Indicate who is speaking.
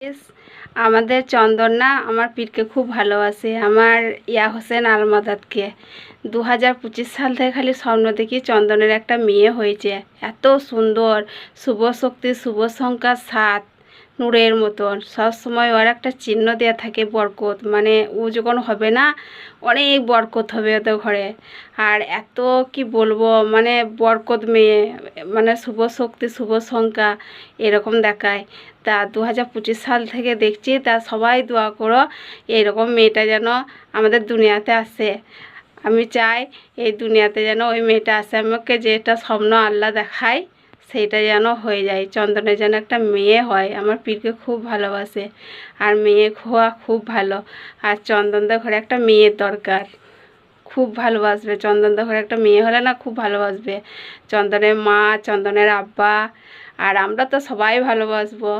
Speaker 1: ইস, আমাদের চন্দন না আমার পীরকে খুব ভালোবাসে, আমার হোসেন আলমাদাদকে। 2025 সাল থেকে খালি স্বপ্ন দেখি চন্দনের একটা মেয়ে হয়েছে। এত সুন্দর, শুভ শক্তি, শুভ সংখ্যা 7, নূরের মতন। সবসময় ওর একটা চিহ্ন দেওয়া থাকে, বরকত। মানে ও যখন হবে না, অনেক বরকত হবে ওদের ঘরে। আর এত কি বলবো, মানে বরকত মেয়ে, মানে শুভ শক্তি, শুভ সংখ্যা এরকম দেখায়। তা 2025 সাল থেকে দেখছি, তা সবাই দোয়া করো এইরকম মেয়েটা যেন আমাদের দুনিয়াতে আসে। আমি চাই এই দুনিয়াতে যেন ওই মেয়েটা আসে, আমাকে যেটা স্বপ্ন আল্লাহ দেখায় সেইটা যেন হয়ে যায়। চন্দনের যেন একটা মেয়ে হয়। আমার পীরকে খুব ভালোবাসে, আর মেয়ে হওয়া খুব ভালো। আর চন্দনদের ঘরে একটা মেয়ের দরকার, খুব ভালোবাসবে। চন্দনদের ঘরে একটা মেয়ে হলে না খুব ভালোবাসবে। চন্দনের মা, চন্দনের আব্বা, আর আমরা তো সবাই ভালোবাসবো।